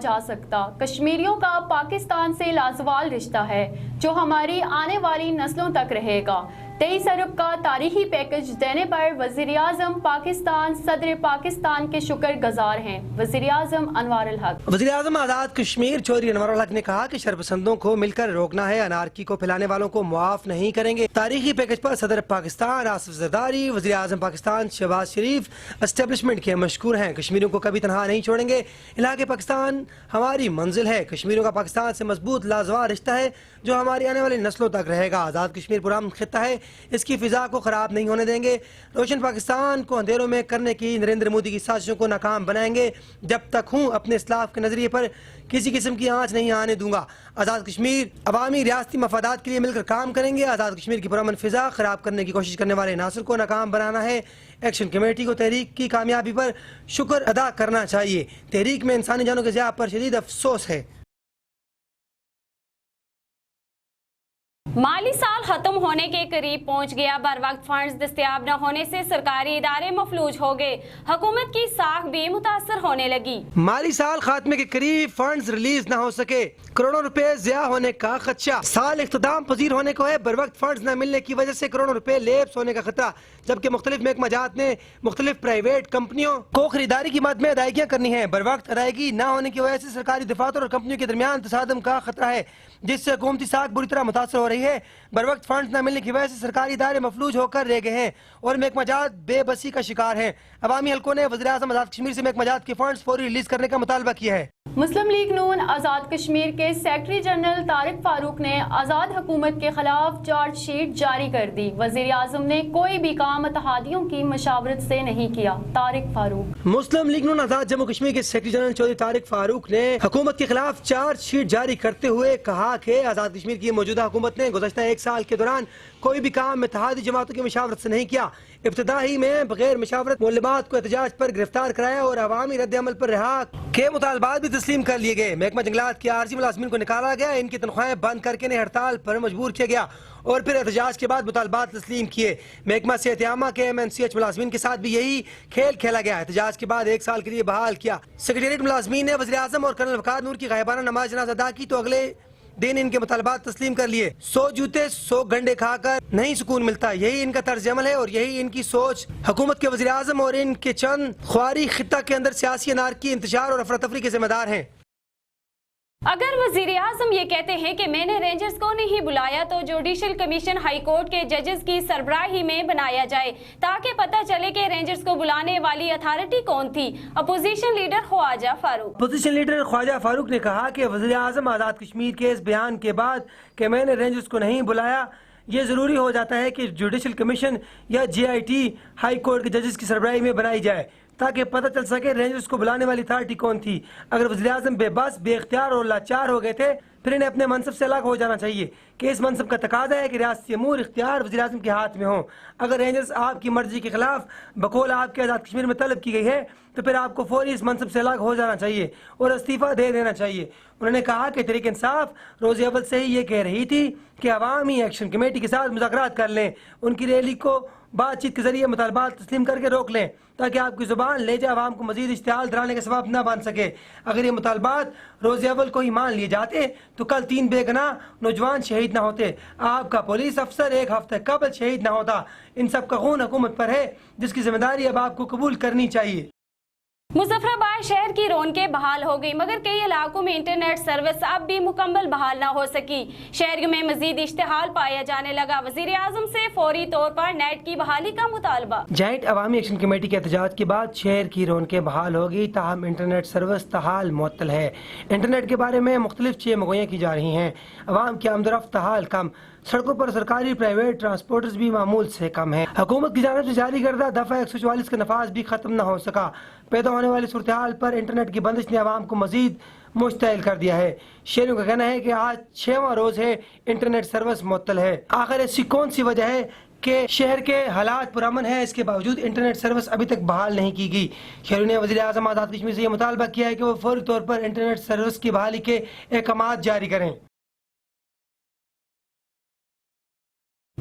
جا سکتا۔ کشمیریوں کا پاکستان سے لازوال رشتہ ہے جو ہماری آنے والی نسلوں تک رہے گا۔ 23 ارب کا تاریخی پیکج دینے پر وزیر اعظم پاکستان صدر پاکستان کے شکر گزار ہیں۔ وزیر اعظم انوار الحق۔ وزیر اعظم آزاد کشمیر چودھری انوار الحق نے کہا کہ شرپسندوں کو مل کر روکنا ہے، انارکی کو پھیلانے والوں کو معاف نہیں کریں گے۔ تاریخی پیکج پر صدر پاکستان آصف زرداری، وزیر اعظم پاکستان شہباز شریف اسٹیبلشمنٹ کے مشکور ہیں۔ کشمیریوں کو کبھی تنہا نہیں چھوڑیں گے، علاقے پاکستان ہماری منزل ہے۔ کشمیریوں کا پاکستان سے مضبوط لازوال رشتہ ہے جو ہماری آنے والی نسلوں تک رہے گا۔ آزاد کشمیر پرامن خطہ ہے، اس کی فضا کو خراب نہیں ہونے دیں گے۔ روشن پاکستان کو اندھیروں میں کرنے کی نریندر مودی کی سازشوں کو ناکام بنائیں گے۔ جب تک ہوں اپنے اسلاف کے نظریے پر کسی قسم کی آنچ نہیں آنے دوں گا۔ آزاد کشمیر عوامی ریاستی مفادات کے لیے مل کر کام کریں گے۔ آزاد کشمیر کی پرامن فضا خراب کرنے کی کوشش کرنے والے عناصر کو ناکام بنانا ہے۔ ایکشن کمیٹی کو تحریک کی کامیابی پر شکر ادا کرنا چاہیے۔ تحریک میں انسانی جانوں کے ضیاع پر شدید افسوس ہے۔ مالی سال ختم ہونے کے قریب پہنچ گیا، بر وقت فنڈز دستیاب نہ ہونے سے سرکاری ادارے مفلوج ہو گئے، حکومت کی ساکھ بھی متاثر ہونے لگی۔ مالی سال خاتمے کے قریب فنڈز ریلیز نہ ہو سکے، کروڑوں روپے ضیاع ہونے کا خدشہ۔ سال اختتام پذیر ہونے کو ہے، بر وقت فنڈز نہ ملنے کی وجہ سے کروڑوں روپے لیپس ہونے کا خطرہ، جبکہ مختلف محکمہ جات نے مختلف پرائیویٹ کمپنیوں کو خریداری کی مد میں ادائیگیاں کرنی ہیں۔ بر وقت ادائیگی نہ ہونے کی وجہ سے سرکاری دفاتر اور کمپنیوں کے درمیان تصادم کا خطرہ ہے، جس سے حکومتی ساکھ بری طرح متاثر ہو رہی ہے۔ بر وقت فنڈز نہ ملنے کی وجہ سے سرکاری ادارے مفلوج ہو کر رہ گئے ہیں اور محکمہ جات بے بسی کا شکار ہیں۔ عوامی حلقوں نے وزیر اعظم آزاد کشمیر سے محکمہ جات کے فنڈز فوری ریلیز کرنے کا مطالبہ کیا ہے۔ مسلم لیگ نون آزاد کشمیر کے سیکرٹری جنرل طارق فاروق نے آزاد حکومت کے خلاف چارج شیٹ جاری کر دی۔ وزیر اعظم نے کوئی بھی کام اتحادیوں کی مشاورت سے نہیں کیا۔ طارق فاروق۔ مسلم لیگ نون آزاد جموں کشمیر کے سیکرٹری جنرل چودھری طارق فاروق نے حکومت کے خلاف چارج شیٹ جاری کرتے ہوئے کہا کہ آزاد کشمیر کی موجودہ حکومت نے گزشتہ ایک سال کے دوران کوئی بھی کام اتحادی جماعتوں کی مشاورت سے نہیں کیا۔ ابتدائی میں بغیر مشاورت مولبات کو احتجاج پر گرفتار کرایا اور عوامی رد عمل پر رہا کے مطالبات بھی تسلیم کر لیے گئے۔ محکمہ جنگلات کے عارضی ملازمین کو نکالا گیا، ان کی تنخواہیں بند کر کے انہیں ہڑتال پر مجبور کیا گیا اور پھر احتجاج کے بعد مطالبات تسلیم کیے۔ محکمہ صحت عامہ کے MNCH ملازمین کے ساتھ بھی یہی کھیل کھیلا گیا، احتجاج کے بعد ایک سال کے لیے بحال کیا۔ سیکریٹریٹ ملازمین نے وزیر اعظم اور کرنل وقار نور کی غائبانہ نماز جنازہ ادا کی تو اگلے دن ان کے مطالبات تسلیم کر لیے۔ 100 جوتے 100 گنڈے کھا کر نہیں سکون ملتا، یہی ان کا طرز عمل ہے اور یہی ان کی سوچ۔ حکومت کے وزیر اعظم اور ان کے چند خواری خطہ کے اندر سیاسی انارکی، انتشار اور افراتفری کے ذمہ دار ہیں۔ اگر وزیر اعظم یہ کہتے ہیں کہ میں نے رینجرز کو نہیں بلایا تو جوڈیشل کمیشن ہائی کورٹ کے ججز کی سربراہی میں بنایا جائے تاکہ پتہ چلے کہ رینجرز کو بلانے والی اتھارٹی کون تھی۔ اپوزیشن لیڈر خواجہ فاروق۔ اپوزیشن لیڈر خواجہ فاروق نے کہا کہ وزیر اعظم آزاد کشمیر کے اس بیان کے بعد کہ میں نے رینجرز کو نہیں بلایا، یہ ضروری ہو جاتا ہے کہ جوڈیشل کمیشن یا JIT ہائی کورٹ کے ججز کی سربراہی میں بنائی جائے تاکہ پتہ چل سکے رینجرز کو بلانے والی اتھارٹی کون تھی۔ اگر وزیر اعظم بے بس، بے اختیار اور لاچار ہو گئے تھے پھر انہیں اپنے منصب سے الگ ہو جانا چاہیے کہ اس منصب کا تقاضا ہے کہ ریاستی امور اختیار وزیر اعظم کے ہاتھ میں ہوں۔ اگر رینجرز آپ کی مرضی کے خلاف بقول آپ کے آزاد کشمیر میں طلب کی گئی ہے تو پھر آپ کو فوری اس منصب سے الگ ہو جانا چاہیے اور استعفیٰ دے دینا چاہیے۔ انہوں نے کہا کہ تحریک انصاف روز اول سے ہی یہ کہہ رہی تھی کہ عوامی ایکشن کمیٹی کے ساتھ مذاکرات کر لیں، ان کی ریلی کو بات چیت کے ذریعے مطالبات تسلیم کر کے روک لیں تاکہ آپ کی زبان لے جا عوام کو مزید اشتعال دلانے کا سبب نہ بن سکے۔ اگر یہ مطالبات روز اول کو ہی مان لیے جاتے تو کل 3 بے گناہ نوجوان شہید نہ ہوتے، آپ کا پولیس افسر ایک ہفتے قبل شہید نہ ہوتا۔ ان سب کا خون حکومت پر ہے جس کی ذمہ داری اب آپ کو قبول کرنی چاہیے۔ مظفر آباد شہر کی رونقیں بحال ہو گئی مگر کئی علاقوں میں انٹرنیٹ سروس اب بھی مکمل بحال نہ ہو سکی۔ شہریوں میں مزید اشتعال پایا جانے لگا۔ وزیر اعظم سے فوری طور پر نیٹ کی بحالی کا مطالبہ۔ جوائنٹ عوامی ایکشن کمیٹی کے احتجاج کے بعد شہر کی رونقیں بحال ہو گئی، تاہم انٹرنیٹ سروس تاحال معطل ہے۔ انٹرنیٹ کے بارے میں مختلف چیزیں مہیا کی جا رہی ہیں، عوام کی آمد و رفت تاحال کم، سڑکوں پر سرکاری پرائیویٹ ٹرانسپورٹرز بھی معمول سے کم ہیں۔ حکومت کی جانب سے جاری کردہ دفعہ 144 کا نفاذ بھی ختم نہ ہو سکا۔ پیدا ہونے والی صورتحال پر انٹرنیٹ کی بندش نے عوام کو مزید مشتعل کر دیا ہے۔ شہریوں کا کہنا ہے کہ آج 6واں روز ہے انٹرنیٹ سروس معطل ہے۔ آخر ایسی کون سی وجہ ہے کہ شہر کے حالات پرامن ہیں اس کے باوجود انٹرنیٹ سروس ابھی تک بحال نہیں کی گئی؟ شہریوں نے وزیر اعظم آزاد کشمیر سے یہ مطالبہ کیا ہے کہ وہ فوری طور پر انٹرنیٹ سروس کی بحالی کے احکامات جاری کریں۔